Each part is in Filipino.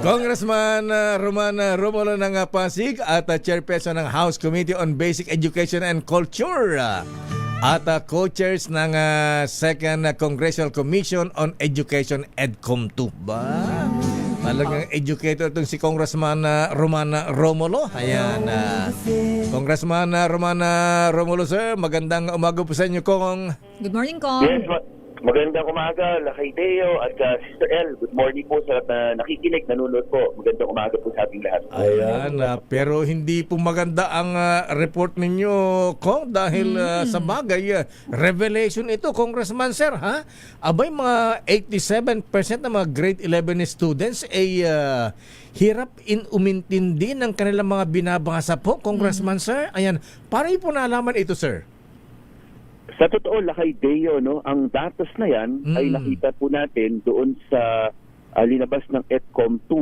Congressman Romana Romulo ng Pasig at chairperson ng House Committee on Basic Education and Culture at co-chairs ng Second Congressional Commission on Education EDCOM2. Ba? Talagang educator itong si Congressman Romana Romulo. Ayan. Congressman Romana Romulo, sir, magandang umaga po sa inyo, Kong. Good morning, Kong. Yes, magandang umaga, Lakay Deo at Sister El. Good morning po sa lahat na nakikinig, nanonood po. Magandang umaga po sa ating lahat. Ayan, pero hindi po maganda ang report ninyo, Kong, dahil sa bagay, revelation ito, Congressman, sir, ha? Abay, mga 87% ng mga grade 11 students ay hirap umintindi ng kanilang mga binabasa po, Congressman, sir. Ayan, paano po nalaman ito, sir? Sa totoo, Lakay Deo, no, ang datos na yan ay nakita po natin doon sa linabas ng EDCOM2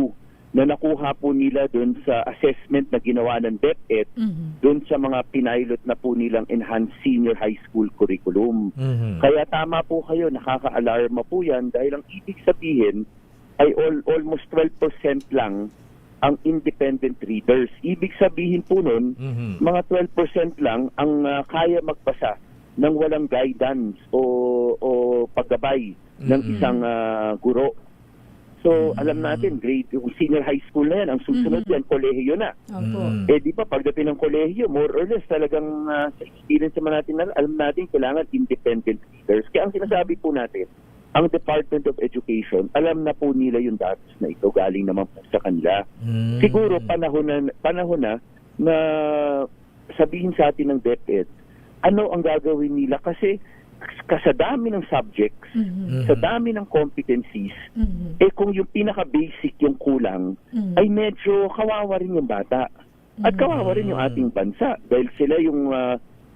na nakuha po nila doon sa assessment na ginawa ng DepEd doon sa mga pinilot na po nilang enhanced senior high school curriculum. Kaya tama po kayo, nakaka-alarma po yan dahil ang ibig sabihin ay almost 12% lang ang independent readers. Ibig sabihin po nun, mga 12% lang ang kaya magbasa nang walang guidance o paggabay ng isang guro. So, alam natin, grade, yung senior high school na yan, ang susunod yan, kolehiyo na. Di ba, pagdating ng kolehiyo, more or less, talagang sa experience naman natin, alam natin, kailangan independent leaders. Kaya ang sinasabi po natin, ang Department of Education, alam na po nila yung datos na ito, galing naman po sa kanila. Siguro, panahon na na sabihin sa atin ng DepEd, ano ang gagawin nila kasi sa dami ng subjects, sa dami ng competencies, kung yung pinaka-basic yung kulang, ay medyo kawawa rin yung bata. At kawawa rin yung ating bansa dahil sila yung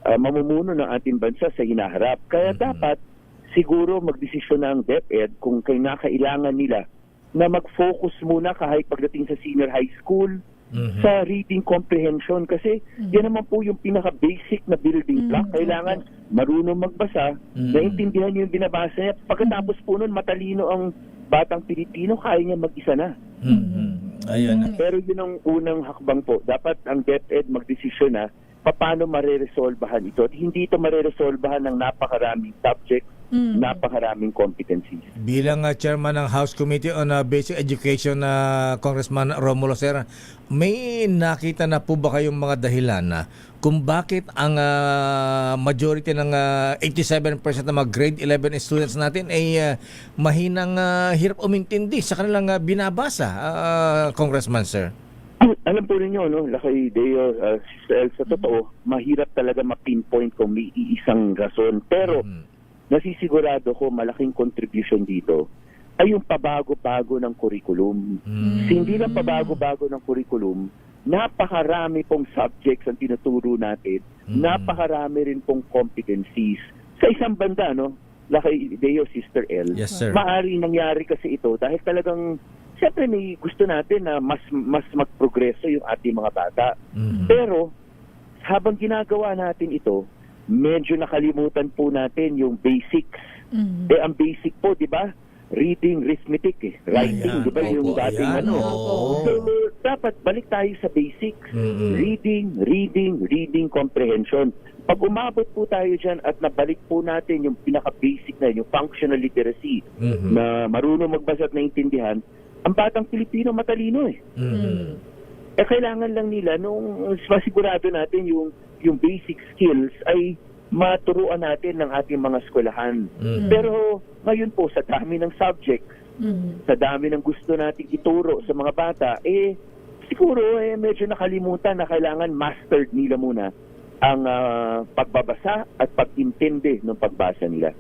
mamumuno ng ating bansa sa hinaharap. Kaya dapat siguro magdesisyon ng DepEd kung kailangan nila na mag-focus muna kahit pagdating sa senior high school, sa reading comprehension kasi yan naman po yung pinaka-basic na building block. Kailangan marunong magbasa, naintindihan yung binabasa niya. Pagkatapos po nun, matalino ang batang Pilipino, kaya niya mag-isa na. Ayan. Pero yun ang unang hakbang po. Dapat ang DepEd magdesisyon na paano mareresolbahan ito. At hindi ito mareresolbahan ng napakaraming subjects, napakaraming competencies. Bilang chairman ng House Committee on Basic Education na Congressman Romulo, sir, may nakita na po ba kayong mga dahilan na kung bakit ang majority ng 87% ng mga grade 11 students natin ay mahinang hirap umintindi sa kanilang binabasa, Congressman, sir? Alam po ninyo, no, Lakay Deo, sa totoo, mahirap talaga ma-pinpoint kung may iisang rason. Pero nasisigurado ko malaking contribution dito ay yung pabago-bago ng curriculum. Hindi lang pabago-bago ng curriculum, napakarami pong subjects ang tinuturo natin, napakarami rin pong competencies. Sa isang banda, no, Lakay Deo, Sister El, yes, sir. Maaari nangyari kasi ito dahil talagang siyempre may gusto natin na mas magprogreso yung ating mga bata. Pero habang ginagawa natin ito, medyo nakalimutan po natin yung basics. Ang basic po, di ba? Reading, arithmetic, writing, di ba? Yung dating So, dapat balik tayo sa basics. Reading comprehension. Pag umabot po tayo dyan at nabalik po natin yung pinaka-basic na yung functional literacy, na marunong magbasa at naintindihan, ang batang Pilipino matalino kailangan lang nila nung masigurado natin yung basic skills ay maturuan natin ng ating mga eskwelahan. Pero ngayon po sa dami ng subjects, sa dami ng gusto nating ituro sa mga bata, siguro medyo nakalimutan na kailangan mastered nila muna ang pagbabasa at pag-intindi ng pagbasa nila.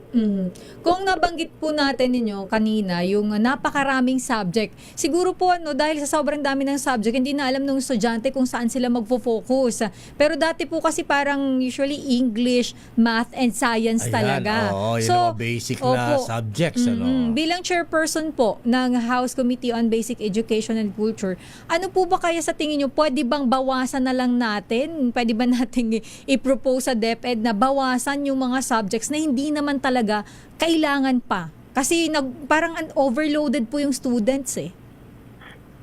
Kung nabanggit po natin ninyo kanina, yung napakaraming subject, siguro po dahil sa sobrang dami ng subject, hindi na alam ng estudyante kung saan sila magfo-focus. Pero dati po kasi parang usually English, Math, and Science talaga. Yun ang mga basic na subjects. Bilang chairperson po ng House Committee on Basic Education and Culture, ano po ba kaya sa tingin nyo, pwede bang bawasan na lang natin? Pwede ba natin i-propose sa DepEd na bawasan yung mga subjects na hindi naman talaga kailangan pa? Kasi parang overloaded po yung students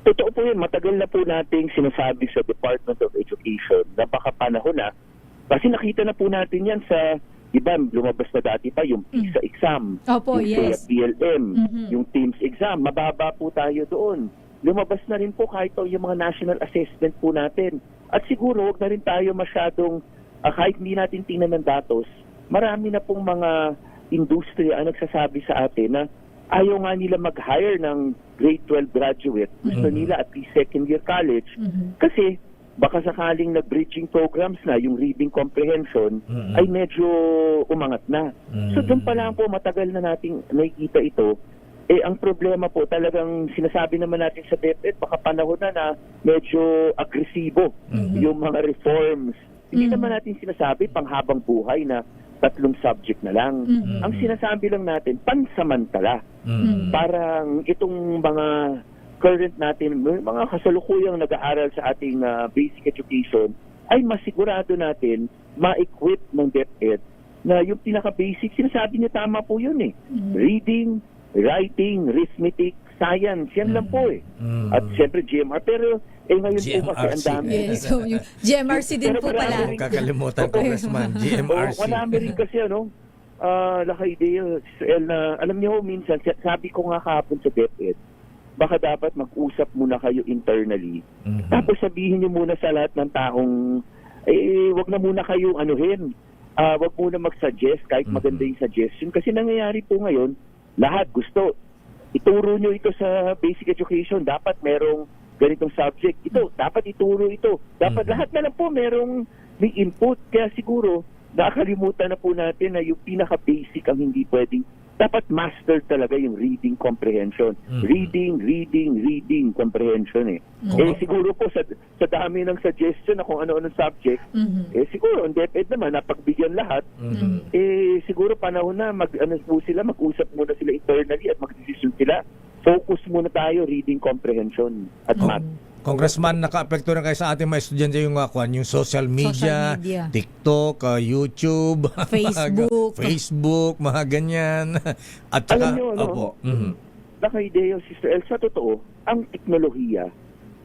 Totoo po yun, matagal na po nating sinasabi sa Department of Education na baka panahon na, kasi nakita na po natin yan sa, iba, lumabas na dati pa yung PISA exam, Opo, yung yes. PLM, Mhm. yung TEAMS exam, mababa po tayo doon. Lumabas na rin po kahit po yung mga national assessment po natin. At siguro, huwag na rin tayo masyadong, kahit hindi natin tingnan ng datos, marami na pong mga industriya ang nagsasabi sa atin na ayaw nga nila mag-hire ng grade 12 graduate. Gusto nila at least second year college. Kasi baka sakaling nag-bridging programs na, yung reading comprehension, ay medyo umangat na. So doon pa lang po matagal na nating nakikita ito. Ang problema po talagang sinasabi naman natin sa DepEd, baka panahon na medyo agresibo yung mga reforms. Hindi naman natin sinasabi panghabang buhay na 3 subject na lang. Ang sinasabi lang natin, pansamantala. Parang itong mga current natin, mga kasalukuyang nag-aaral sa ating basic education, ay masigurado natin, ma-equip ng DepEd na yung pinaka-basic, sinasabi niya tama po yun eh. Reading, writing, arithmetic, science, yan lang po eh. At siyempre GMR, pero ngayon po kasi ang dami. Yes, so yung GMRC din po pala. Huwag kakalimutan, Congressman, GMRC. Marami rin kasi Lakay Deo, na alam niyo minsan, sabi ko nga kahapon sa DepEd, baka dapat mag-usap muna kayo internally. Tapos sabihin niyo muna sa lahat ng taong, wag na muna kayong anuhin. Wag muna mag-suggest kahit maganda yung suggestion. Kasi nangyayari po ngayon, lahat gusto. Ituro niyo ito sa basic education. Dapat merong ganitong subject. Ito, dapat ituro ito. Dapat lahat na lang po may input. Kaya siguro, nakakalimutan na po natin na yung pinaka-basic ang hindi pwedeng. Dapat master talaga yung reading comprehension. Reading comprehension eh. Siguro po sa dami ng suggestion na kung ano-anong subject, siguro ang DepEd naman napagbigyan lahat, siguro panahon na mag-usap muna sila internally at mag-decision sila. Focus muna tayo reading comprehension at math. Congressman, naka-apekto rin kayo sa ating mga estudyante yung social media, Social media. TikTok, YouTube, Facebook. mga ganyan. At saka, Alam niyo, opo. Lakay Deo, Sister El, sa totoo, ang teknolohiya,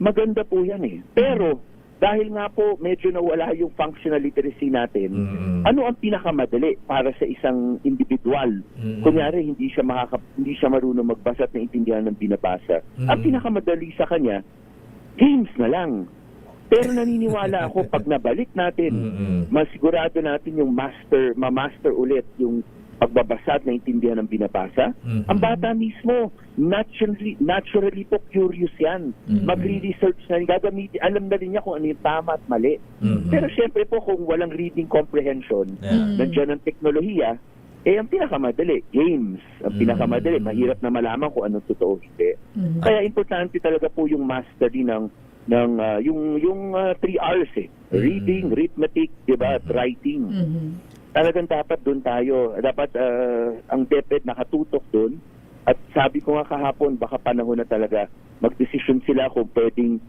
maganda po yan eh. Pero, dahil nga po medyo nawala yung functional literacy natin, ano ang pinakamadali para sa isang individual? Kunyari, hindi siya marunong magbasa at naintindihan ng binabasa. Ang pinakamadali sa kanya, games na lang. Pero naniniwala ako pag nabalik natin, masigurado natin yung ma-master ulit yung pagbabasa at naintindihan ng binabasa. Ang bata mismo, naturally po curious yan. Magre-research na, gagamitin, alam na rin niya kung ano yung tama at mali. Pero syempre po kung walang reading comprehension, nandiyan ang teknolohiya, ang pinakamadali, games. Ang pinakamadali, mahirap na malaman kung anong totoo hindi. Kaya importante talaga po yung mastery ng yung 3 R's eh. Reading, arithmetic, diba, at writing. Talagang dapat doon tayo. Dapat ang DepEd nakatutok doon. At sabi ko nga kahapon, baka panahon na talaga mag-decision sila kung pwedeng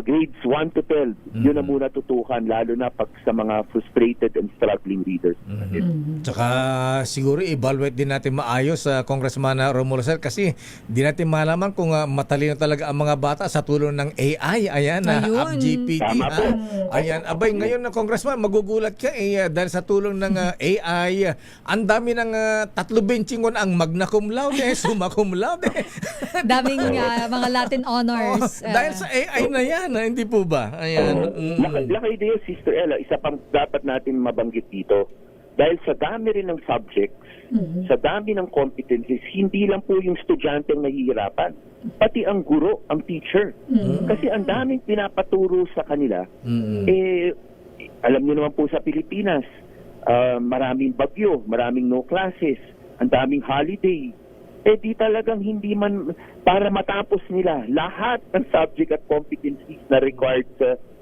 grades 1 to 12, yun na muna tutukan, lalo na pag sa mga frustrated and struggling readers. Tsaka siguro evaluate din natin maayos sa Congressman Romulo Sir, kasi di natin malaman kung matalino talaga ang mga bata sa tulong ng AI. Ayan, Ayun. App GPT. Tama po. Ayan, abay ngayon na Congressman, magugulat ka dahil sa tulong ng AI, ang dami ng 3 benching ang magna cum laude, summa cum laude. Daming mga Latin honors. Dahil sa AI na yan, hindi po ba? Ayan. Lakay Deo, Sister Ella, isa pang dapat natin mabanggit dito. Dahil sa dami rin ng subjects, sa dami ng competencies, hindi lang po yung estudyante ang nahihirapan. Pati ang guro, ang teacher. Kasi ang daming pinapaturo sa kanila. Alam niyo naman po sa Pilipinas, maraming bagyo, maraming no classes, ang daming holiday. Di talagang hindi man, para matapos nila lahat ng subject at competencies na required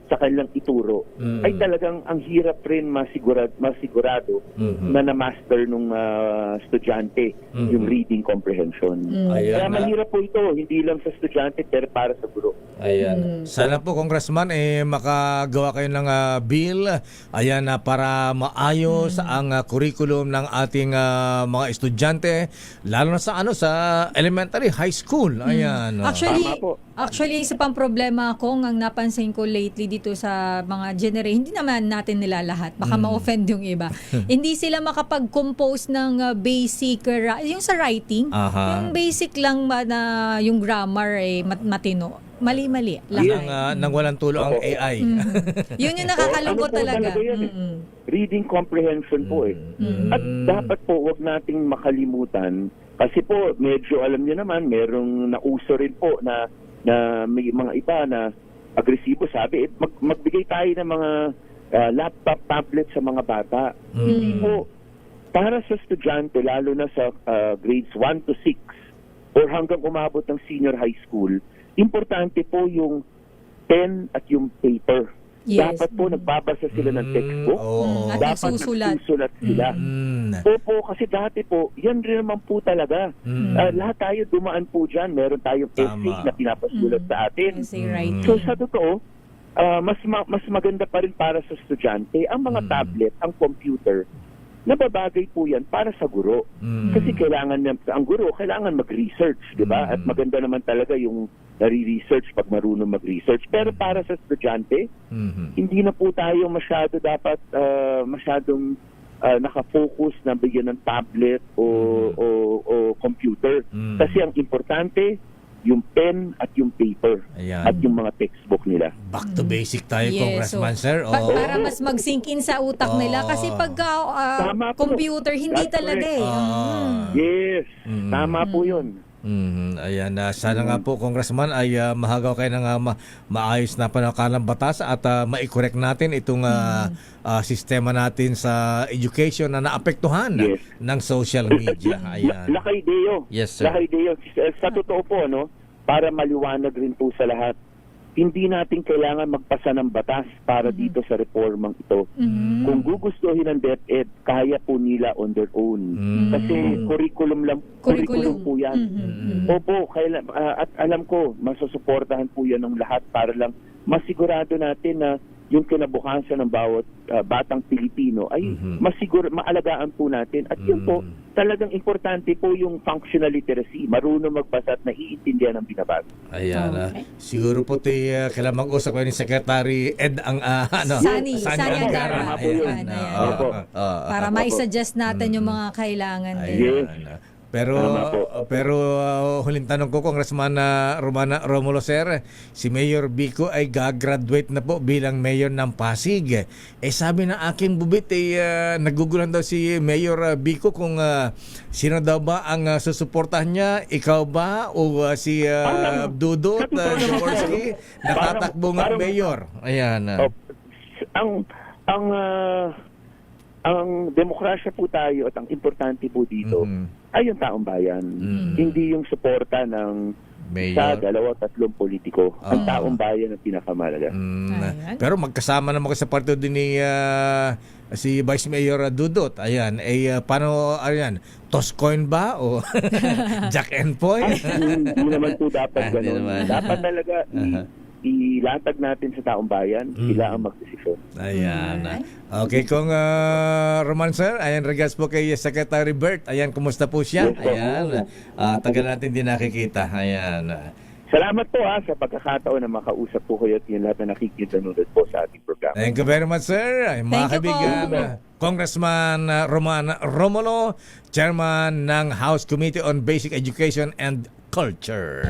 sa kanilang ituro, ay talagang ang hirap rin masigurado na na-master nung estudyante yung reading comprehension. Kaya mahirap po ito, hindi lang sa estudyante pero para sa guro. Ayan. Sana po, Congressman, makagawa kayo ng bill para maayos ang curriculum ng ating mga estudyante, lalo na sa sa elementary, high school. Ayan. Actually, Tama po. Actually, isa pang problema ko ang napansin ko lately dito sa mga hindi naman natin nila lahat, baka ma-offend yung iba. Hindi sila makapag-compose ng basic, yung sa writing, Aha. yung basic lang na yung grammar matino. Mali-mali. Yung Lakay. nang walang tulong ang AI. Yun yung nakakalungkot Ano po talaga. yan, Mm-mm. reading comprehension po eh. At dapat po wag nating makalimutan kasi po medyo alam niyo naman merong nauso rin po na may mga iba na agresibo, sabi magbigay tayo ng mga laptop, tablet sa mga bata. Hindi po para sa estudyante lalo na sa grades 1 to 6 or hanggang umabot ng senior high school, importante po yung pen at yung paper. Yes. Dapat po nagbabasa sila ng textbook. Oo. At Dapat nagsusulat. nagsusulat sila. Opo, kasi dati po, yan rin naman po talaga. Lahat tayo dumaan po dyan. Meron tayong essay Tama. na pinapasulat sa atin. Essay writing. So sa totoo, mas maganda pa rin para sa estudyante ang mga tablet, ang computer. Nababagay po yan para sa guro. Kasi ang guro kailangan mag-research, di ba? At maganda naman talaga yung nare-research pag marunong mag-research. Pero para sa estudyante, hindi na po tayo masyadong nakafocus na bigyan ng tablet o computer. Kasi ang importante, yung pen at yung paper Ayan. at yung mga textbook nila. Back to basic tayo, Yes, Congressman, so, sir. Oo. para mas mag-sink in sa utak nila kasi pagka Tama po. computer hindi That's talaga correct. eh. Yes, tama po yun. Ayan, sana nga po, Congressman, ay mahagaw kayo ng maayos na panakalang batas at mai-correct natin itong sistema natin sa education na naapektuhan Yes. ng social media. Ayan. Lakay Deo. Yes, sir. Lakay Deo. Sa totoo po, no, para maliwanag rin po sa lahat, hindi natin kailangan magpasa ng batas para dito sa reformang ito. Kung gugustuhin ng DepEd, kaya po nila on their own. Kasi curriculum po yan. Opo, at alam ko, masusuportahan po yan ng lahat para lang masigurado natin na yung kinabukasan ng bawat batang Pilipino ay maalagaan po natin. At yun po, talagang importante po yung functional literacy. Marunong magbasa at naiintindihan ang binabasa. Ayan. Siguro po kailangan mag-usap kayo ni Secretary Ed ang Sani Angara. Angara. Ayan. Ayan. Opo. Para mai-suggest natin yung mga kailangan din. Ayan. Pero huling tanong ko, Congressman Romulo, sir, si Mayor Vico ay gagraduate na po bilang mayor ng Pasig. Sabi ng aking bubit nagugulan daw si Mayor Vico kung sino daw ba ang susuportahan niya, ikaw ba o si Dudut Jaworski natatakbo ng mayor. Ayan. Ang demokrasya po tayo at ang importante po dito ay yung taong bayan. Hindi yung suporta ng isa, dalawa, tatlong politiko. Ang taong bayan ang pinakamahalaga. Pero magkasama naman kayo sa partido din ni si Vice Mayor Dudut. Ayan. Paano, ayan, toss coin ba? O Jack and Poy? Hindi naman po dapat Hindi ganun. naman. Dapat talaga ilatag natin sa taong bayan, sila ang magdesisyon. Ayan. Okay, kung Roman, sir, ayan, regards po kay Secretary Bert. Ayan, kumusta po siya? Yes, po. Ayan. Tagal natin din nakikita. Ayan. Salamat po sa pagkakataon na makausap po kayo at yung lahat na nakikita-nunod po sa ating programa. Thank you very much, sir. Ay, mga Thank you kaibigan, po. Congressman Romulo, Chairman ng House Committee on Basic Education and Culture.